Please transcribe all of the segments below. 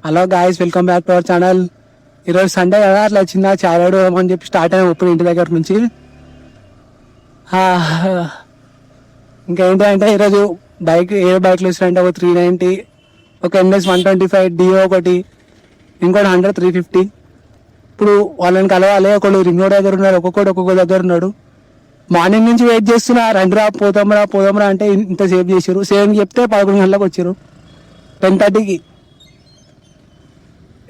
Hello guys, welcome back to our channel. ఈరోజు Sunday కదా, అట్లా చిన్న చాయ్ అని చెప్పి స్టార్ట్ అయినా ఇప్పుడు ఇంటి దగ్గర నుంచి. ఇంకా ఏంటి అంటే ఈరోజు బైక్లు ఇస్తారంటే ఒక 390, ఒక NS 125 డియో ఒకటి, ఇంకోటి 100 350. ఇప్పుడు వాళ్ళని కలవాలి. ఒకళ్ళు రింగ్ రోడ్ దగ్గర ఉన్నారు, ఒక్కొక్క దగ్గర ఉన్నాడు. మార్నింగ్ నుంచి వెయిట్ చేస్తున్నా, రండిరా పోదాంరా అంటే ఇంత సేవ్ చేసారు. 7 చెప్తే 11 గంటలకు వచ్చారు, 10:30కి.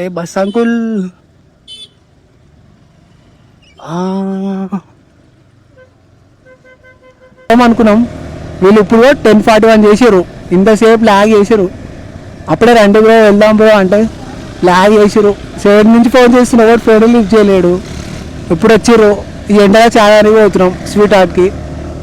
ఏ బస్ అంకుల్ అనుకున్నాం. వీళ్ళు ఇప్పుడు 10:41 చేసారు, ఇంతసేపు ల్యాగ్ చేసారు. అప్పుడే రండి బ్రో వెళ్దాం బ్రో అంటే ల్యాగ్ చేసారు. 7 నుంచి ఫోన్ చేస్తున్నా, ఒకటి ఫోన్ లిఫ్ట్ చేయలేడు. ఇప్పుడు వచ్చారు. ఈ ఎండగా చాలా అనిగి పోతున్నాం స్వీట్ హార్ట్కి.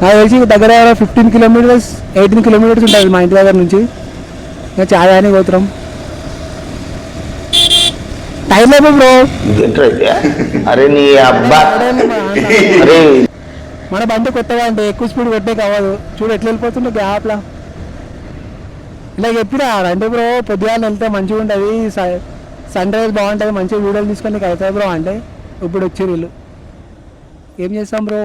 నాకు తెలిసి దగ్గర 15 కిలోమీటర్స్ 18 కిలోమీటర్స్ ఉంటుంది మా ఇంటి దగ్గర నుంచి. ఇంకా చాలా అనిగి పోతున్నాం. టైం అయిపో బ్రో. అరే నీ అబ్బా, అరే మన బండి కొత్తగా అంటే ఎక్కువ స్పీడ్ కొట్టే కావదు. చూడు ఎట్లా వెళ్ళిపోతుందో గ్యాప్లా. ఇలా చెప్పినా రండి బ్రో, పొద్దుగాల వెళ్తే మంచిగా ఉంటుంది, సన్ రైజ్ బాగుంటుంది, మంచిగా వీడియోలు తీసుకొని నీకు అవుతుంది బ్రో అంటే ఇప్పుడు వచ్చి వీళ్ళు. ఏం చేస్తాం బ్రో,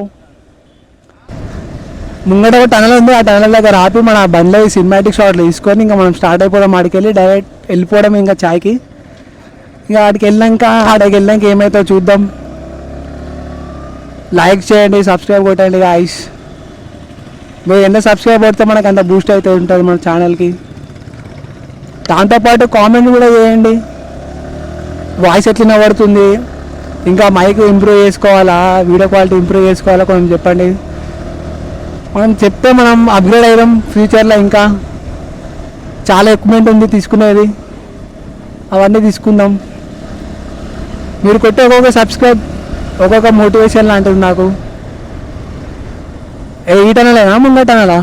ముంగట ఒక టనల్ ఉంది, ఆ టనల్ దగ్గర ఆపి మన బండిలో సినిమాటిక్ షాట్లు తీసుకొని ఇంకా మనం స్టార్ట్ అయిపోవడం. ఆడికి వెళ్ళి డైరెక్ట్ వెళ్ళిపోవడం ఇంకా చాయ్కి. ఇంకా ఆడికి వెళ్ళాక ఏమవుతుందో చూద్దాం. లైక్ చేయండి, సబ్స్క్రైబ్ కొట్టండి గాయ్స్. మీరు ఎంత సబ్స్క్రైబ్ కొడితే మనకు అంత బూస్ట్ అయితే ఉంటుంది మన ఛానల్కి. దాంతోపాటు కామెంట్ కూడా చేయండి, వాయిస్ ఎట్లా వినబడుతుంది, ఇంకా మైక్ ఇంప్రూవ్ చేసుకోవాలా, వీడియో క్వాలిటీ ఇంప్రూవ్ చేసుకోవాలా కొంచెం చెప్పండి. మనం చెప్తే మనం అప్గ్రేడ్ అయ్యాం ఫ్యూచర్లో. ఇంకా చాలా ఎక్విప్మెంట్ ఉంది తీసుకునేది, అవన్నీ తీసుకుందాం. మీరు కొట్టే ఒక్కొక్క సబ్స్క్రైబ్ ఒక్కొక్క మోటివేషన్ లాంటిది నాకు. ఈ టనలేనా ముంగటనలా?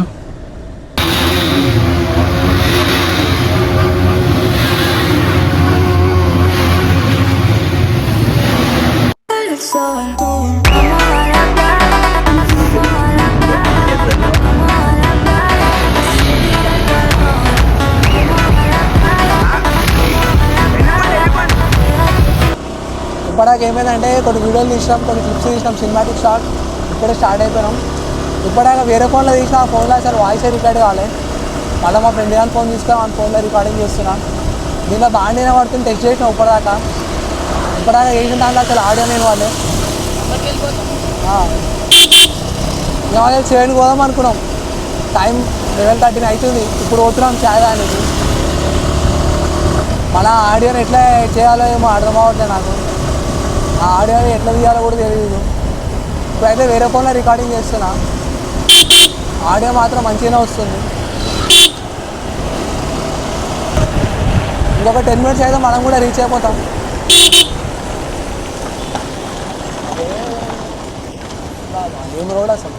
ఇప్పటిదాకా ఏమైందంటే కొన్ని వీడియోలు తీసినాం, కొన్ని క్లిప్స్ తీసినాం, సినిమాటిక్ షాట్. ఇప్పుడే స్టార్ట్ అయిపోయినాం. ఇప్పటిదాకా వేరే ఫోన్లో తీసిన, ఆ ఫోన్లో అసలు వాయిసే రికార్డ్ కావాలి. మళ్ళీ మా ఫ్రెండ్ గారి ఫోన్ తీసుకొని ఆ ఫోన్లో రికార్డింగ్ చేస్తున్నా. దీంట్లో బాగా పడుతుంది, టెస్ట్ చేసినాం ఇప్పటిదాకా చేసిన దాంట్లో అసలు ఆడియో నేను వాళ్ళే. ఇవాళ 7కి పోదాం అనుకున్నాం, టైం 11:13 అవుతుంది. ఇప్పుడు పోతున్నాం చాయ్ దానికి. మళ్ళీ ఆడియోని ఎట్లా చేయాలో ఏమో అర్థం అవ్వట్లేదు నాకు. ఆ ఆడియో ఎట్లా తీయాలో కూడా తెలియదు. ఇప్పుడైతే వేరే ఫోన్లో రికార్డింగ్ చేస్తున్నా, ఆడియో మాత్రం మంచిగానే వస్తుంది. ఇంకొక 10 minutes అయితే మనం కూడా రీచ్ అయిపోతాం. ఏం రోడ్ అసలు.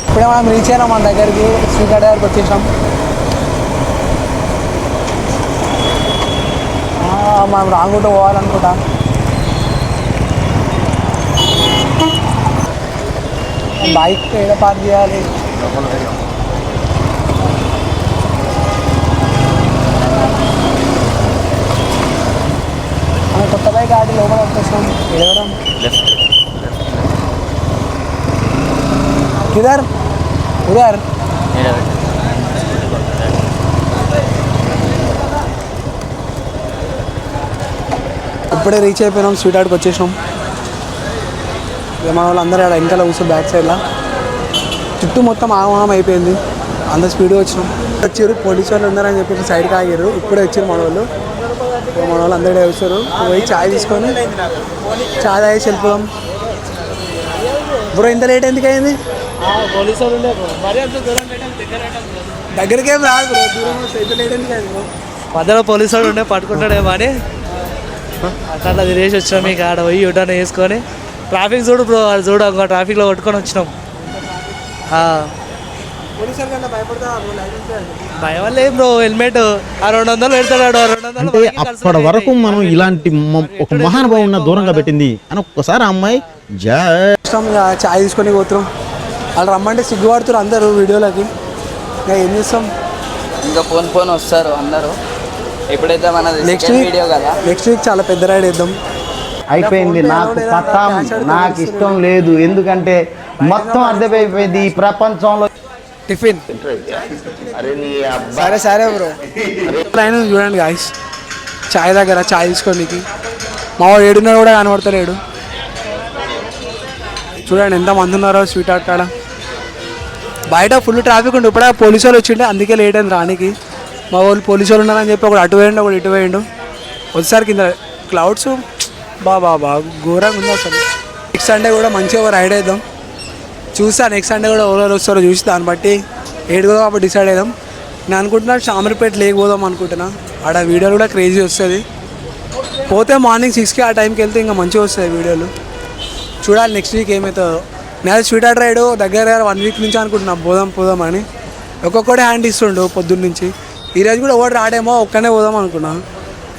ఇప్పుడే మనం రీచ్ అయినాం మన దగ్గరికి, శ్రీకాడ దగ్గరికి వచ్చేసాం. మనం రాంగ్ రూట్ పోవాలనుకుంటా. బైక్ ఏదో పార్క్ చేయాలి. కొత్త బైక్ ఆడి లోపల వచ్చేసాం. ఎడవడం కిదర్ ఉదర్. ఇప్పుడే రీచ్ అయిపోయినాం, స్వీట్ హార్ట్కి వచ్చేసినాం. మన వాళ్ళు అందరూ ఆడ వెనకాల కూర్చొని బ్యాక్ సైడ్లో. చుట్టూ మొత్తం ఆగమనం అయిపోయింది, అంత స్పీడ్గా వచ్చినాం. వచ్చారు పోలీసు వాళ్ళు ఉన్నారని చెప్పి సైడ్కి ఆగారు. ఇప్పుడే వచ్చారు మన వాళ్ళు అందరూ వస్తారు. పోయి చాయ్ తీసుకొని చాయ్ తాగేసి వెళ్ళిపోదాం. బ్రో ఇంత లేట్ ఎందుకు అయింది? దగ్గరికేం రాదు బ్రో, దూరం ఇంత లేట్ ఎందుకు అయింది బ్రో? మధ్యలో పోలీసు వాడు ఉండే పట్టుకుంటాడేమో అని అట్లా తిరిగేసి వచ్చినాం. మీకు ఆడ పోయి యూటర్న్ వేసుకొని ట్రాఫిక్ చూడు బ్రో, అది చూడు ఇంకో ట్రాఫిక్లో కొట్టుకొని వచ్చినాం. భయం వల్ల ఏం బ్రో, హెల్మెట్ 200 పెడతాడు, 200. అప్పటి వరకు మనం ఇలాంటి ఒక మహానుభావున్న దూరంగా పెట్టింది అని ఒక్కసారి అమ్మాయి చాయ్ తీసుకొని పోతున్నాం. వాళ్ళు రమ్మంటే సిగ్గుపడుతున్నారు అందరూ వీడియోలకి. ఇంకా ఏం చేస్తాం, ఇంకా ఫోన్ వస్తారు అందరూ. ఎప్పుడైతే మన నెక్స్ట్ వీడియో కదా, నెక్స్ట్ వీక్ చాలా పెద్ద రైడ్ వేద్దాం. అయిపోయింది నాకు పతాం, నాకు ఇష్టం లేదు. ఎందుకంటే మొత్తం అర్థమైపోయింది ఈ ప్రపంచంలో. టిఫిన్ అరే నీ అబ్బా సరే బ్రో. లైన్ చూడండి గాయస్, చాయ్ దగ్గర చాయ్ తీసుకోనికి మా వాడు ఏడున్నాడు కూడా కనబడతలేడు. చూడండి ఎంత మంది ఉన్నారో స్వీట్ హార్ట్ కాడ. బయట ఫుల్ ట్రాఫిక్ ఉండి ఇప్పుడే పోలీసు వాళ్ళు వచ్చిండే, అందుకే లేట్ అయింది రానికి. మా వాళ్ళు పోలీసు వాళ్ళు ఉన్నారని చెప్పి ఒకటి అటు వేయండు ఒకటి ఇటు వేయండు. వచ్చేసరి కింద క్లౌడ్స్ బాబా ఘోరంగా ఉంది అసలు. నెక్స్ట్ సండే కూడా మంచిగా ఒక రైడ్ వేద్దాం. చూసా నెక్స్ట్ సండే కూడా ఎవరెవరు వస్తారో చూసి దాన్ని బట్టి ఏడుగో అప్పుడు డిసైడ్ అవుదాం. నేను అనుకుంటున్నా షామర్పేట లేకపోదాం అనుకుంటున్నా. ఆడ వీడియోలు కూడా క్రేజీ వస్తుంది. పోతే మార్నింగ్ 6కి ఆ టైంకి వెళ్తే ఇంకా మంచిగా వస్తాయి వీడియోలు. చూడాలి నెక్స్ట్ వీక్ ఏమవుతుందో. నేను స్వీట్ హార్ట్ రైడ్ దగ్గర 1 వీక్ నుంచి అనుకుంటున్నా పోదాం అని. ఒక్కొక్కడే హ్యాండ్ ఇస్తుండు పొద్దున్న నుంచి. ఈరోజు కూడా ఒకటి రాడేమో, ఒక్కనే పోదాం అనుకున్నా.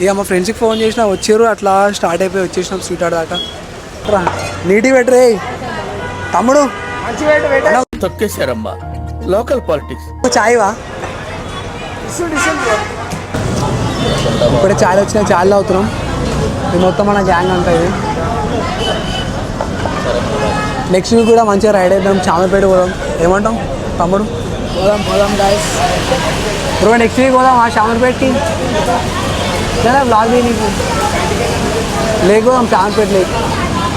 ఇక మా ఫ్రెండ్స్కి ఫోన్ చేసినా వచ్చారు, అట్లా స్టార్ట్ అయిపోయి వచ్చేసినాం స్వీట్ హార్ట్ దాకా. నీటి పెట్టరే తమ్ముడు, తొక్కేశారమ్మా లోకల్ పాలిటిక్స్. చాయ్వా ఇప్పుడే చాయ్ వచ్చినా చాయ్ అవుతున్నాం. ఇది మొత్తం మన గ్యాంగ్ అంతా ఇది. నెక్స్ట్ వీక్ కూడా మంచిగా రైడ్ వేద్దాం, చామపేట పోదాం. ఏమంటాం తమ్ముడు? పోదాం గాయస్. బ్రో నెక్స్ట్ వీక్ పోదాం ఆ చామపేటకి. సరే బ్లాగ్ నీకు లేకపోదాం చామపేట లేక్.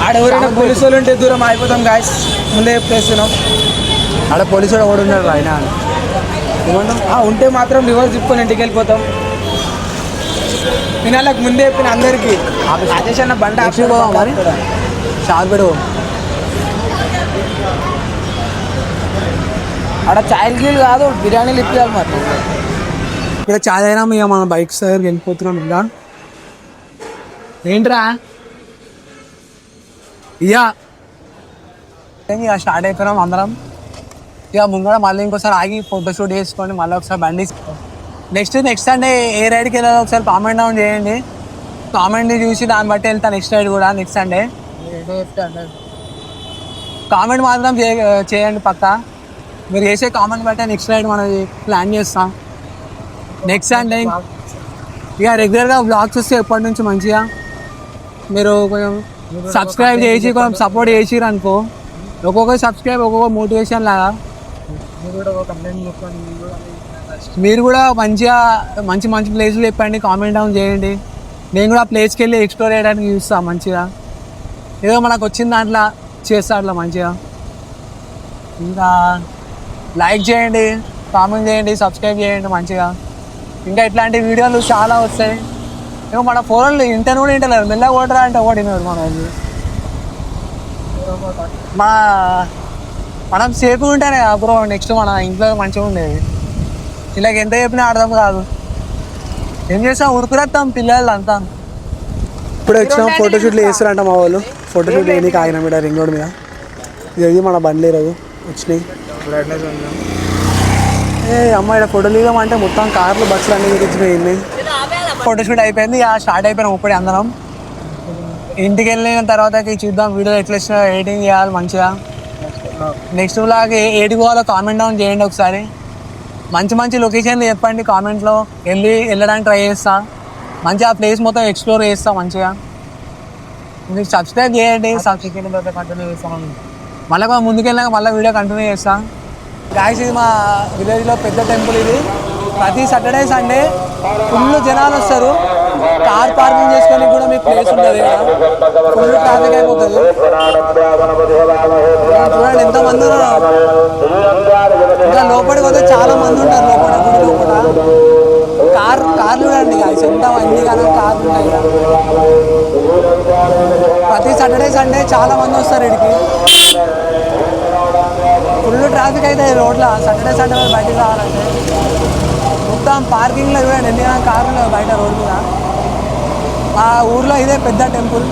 ఆడ ఎవరైనా పోలీసు వాళ్ళు ఉంటే దూరం అయిపోతాం గాయస్, ముందే చెప్పేస్తున్నాం. ఆడ పోలీసు వాడు కూడా ఉన్నాడు ఆయన. ఏమంటాం? ఉంటే మాత్రం రివర్స్ తిప్పుకొని ఇంటికి వెళ్ళిపోతాం. నేను వాళ్ళకి ముందే చెప్పిన అందరికీ రాజేష్ అన్న బండి నెక్స్ట్ వీక్ పోదాం మరి చామపేట పోదాం. ఆడ చాయ్ గీలు కాదు బిర్యానీలు ఇప్పించాలి మరి. ఇక్కడ చాయ్ అయినా ఇక మన బైక్స్ దగ్గరికి వెళ్ళిపోతున్నాం. ఇంకా ఏంట్రా ఇక స్టార్ట్ అయిపోయినాం అందరం. ఇక ముంగడ మళ్ళీ ఇంకోసారి ఆగి ఫోటోషూట్ చేసుకొని మళ్ళీ ఒకసారి బండి నెక్స్ట్ సండే ఏ రైడ్కి వెళ్ళాలో ఒకసారి కామెంట్ డౌన్ చేయండి. కామెంట్ చూసి దాన్ని బట్టి వెళ్తా నెక్స్ట్ రైడ్ కూడా నెక్స్ట్ సండే. కామెంట్ మాత్రం చేయండి పక్కా. మీరు చేసే కామెంట్ బట్టే నెక్స్ట్ రైడ్ మనది ప్లాన్ చేస్తాం. నెక్స్ట్ సండే ఇక రెగ్యులర్గా వ్లాగ్స్ వస్తే ఎప్పటి నుంచి మంచిగా మీరు కొంచెం సబ్స్క్రైబ్ చేసి కొంచెం సపోర్ట్ చేసిరు అనుకో, ఒక్కొక్క సబ్స్క్రైబ్ ఒక్కొక్క మోటివేషన్ లాగా మీరు కూడా మంచిగా మంచి ప్లేస్లు చెప్పండి, కామెంట్ డౌన్ చేయండి. నేను కూడా ప్లేస్కి వెళ్ళి ఎక్స్ప్లోర్ చేయడానికి చూస్తాను మంచిగా. ఏదో మనకు వచ్చిన దాంట్లో చేస్తా అట్లా మంచిగా. ఇంకా లైక్ చేయండి, కామెంట్ చేయండి, సబ్స్క్రైబ్ చేయండి మంచిగా. ఇంకా ఇట్లాంటి వీడియోలు చాలా వస్తాయి. ఏమో మన ఫోన్లు ఇంటర్ కూడా ఇంటలేరు, మెల్లగా ఓటరా అంటే ఓడినారు మన వాళ్ళు. మనం సేఫ్గా ఉంటేనే బ్రో నెక్స్ట్ మన ఇంట్లో మంచిగా ఉండేది. ఇలాగ ఎంత చెప్పినా అర్థం కాదు. ఏం చేస్తాం ఉరుకురేస్తాం పిల్లలు అంతా. ఇప్పుడు వచ్చిన ఫోటోషూట్లు చేస్తారంట మా వాళ్ళు. ఫోటోషూట్ వేయడానికి ఆగిన మీద రింగ్ రోడ్ మీద. ఇది మన బండ్లు ఈరోజు వచ్చినాయి. అమ్మాయి ఫోటోలు ఇవ్వమంటే మొత్తం కార్లు బస్సులు అన్నీ తెచ్చిపోయింది. ఫోటోషూట్ అయిపోయింది, స్టార్ట్ అయిపోయినాం ఇప్పుడే అందరం. ఇంటికి వెళ్ళిన తర్వాత చూద్దాం వీడియో ఎట్లా వచ్చినా ఎడిటింగ్ చేయాలి మంచిగా. నెక్స్ట్ వ్లాగ్ ఏడికి పోవాలో కామెంట్ డౌన్ చేయండి ఒకసారి. మంచి లొకేషన్లు చెప్పండి కామెంట్లో, వెళ్ళడానికి ట్రై చేస్తా. మంచిగా ఆ ప్లేస్ మొత్తం ఎక్స్ప్లోర్ చేస్తా మంచిగా. మీరు సబ్స్క్రైబ్ చేయండి, సబ్స్క్రైబ్ కంటిన్యూ చేస్తాం. మళ్ళీ ముందుకెళ్ళాక మళ్ళీ వీడియో కంటిన్యూ చేస్తాం. గాయస్ ఇది మా విలేజ్లో పెద్ద టెంపుల్ ఇది. ప్రతి సాటర్డే సండే ఫుల్ జనాలు వస్తారు. కార్ పార్కింగ్ చేసుకొని కూడా మీకు ప్లేస్ ఉంటుంది ఇక్కడ. ఫుల్ ట్రాఫిక్ అయిపోతుంది. చూడండి ఎంతమంది ఉన్నారు. ఇంకా లోపలికి పోతే చాలా మంది ఉంటారు లోపల గుడి లోపల. కార్లు చూడండి గాయస్ ఎంత మంది కానీ కార్లు ఉన్నాయి ఇక్కడ. ప్రతి సాటర్డే సండే చాలా మంది వస్తారు ఇక్కడికి. ఫుల్ ట్రాఫిక్ అయితే రోడ్ల సాటర్డే సండే బయటకు రావాలంటే. మొత్తం పార్కింగ్లో చూడండి ఎన్ని కార్లు లేవు బయట రోడ్ మీద. ఆ ఊర్లో ఇదే పెద్ద టెంపుల్,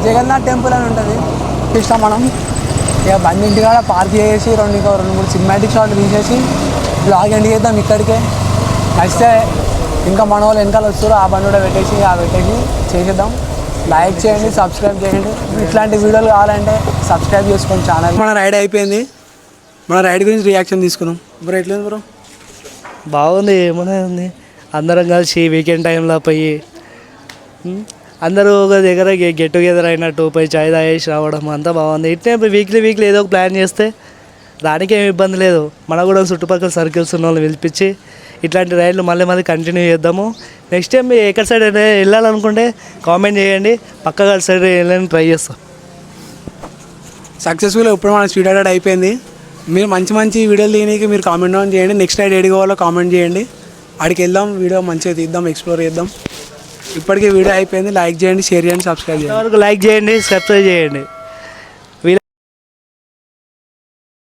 జగన్నాథ్ టెంపుల్ అని ఉంటుంది. ఇష్టం మనం ఇక బండి ఇంటికాడ పార్క్ చేసి 2-3 సినిమాటిక్ షాట్లు తీసేసి బ్లాగ్ ఎండ్ చేద్దాం ఇక్కడికే. నచ్చితే ఇంకా మన వాళ్ళు వెనకాల వస్తారు, ఆ బండి కూడా పెట్టేసి చేసేద్దాం. లైక్ చేయండి, సబ్స్క్రైబ్ చేయండి. ఇట్లాంటి వీడియోలు కావాలంటే సబ్స్క్రైబ్ చేసుకోండి ఛానల్. మన రైడ్ అయిపోయింది. మన రైడ్ గురించి రియాక్షన్ తీసుకుందాం. బ్రో ఎట్లేదు బ్రో? బాగుంది, ఏమన్నా ఉంది. అందరం కలిసి వీకెండ్ టైంలో పోయి అందరూ ఒక దగ్గర గెట్ టుగెదర్ అయినట్టు పోయి చాయ్ తాగేసి రావడం అంతా బాగుంది. ఇట్నే వీక్లీ ఏదో ఒక ప్లాన్ చేస్తే దానికి ఏమి ఇబ్బంది లేదు. మన కూడా చుట్టుపక్కల సర్కిల్స్ ఉన్న వాళ్ళని పిలిపించి ఇట్లాంటి రైడ్లు మళ్ళీ కంటిన్యూ చేద్దాము. నెక్స్ట్ టైం మీరు ఎక్కడ సైడ్ వెళ్ళాలనుకుంటే కామెంట్ చేయండి, పక్కగా సైడ్ వెళ్ళాలని ట్రై చేస్తాం. సక్సెస్ఫుల్ ఇప్పుడు మన స్పీడ్ రైడ్ అయిపోయింది. మీరు మంచి వీడియోలు తీయడానికి మీరు కామెంట్ డౌన్ చేయండి. నెక్స్ట్ రైడ్ ఏడికి కావాలో కామెంట్ చేయండి, ఆడికి వెళ్దాం, వీడియో మంచిగా తీద్దాం, ఎక్స్ప్లోర్ చేద్దాం. ఇప్పటికే వీడియో అయిపోయింది. లైక్ చేయండి, షేర్ చేయండి, సబ్స్క్రైబ్ చేయండి. లైక్ చేయండి, సబ్స్క్రైబ్ చేయండి.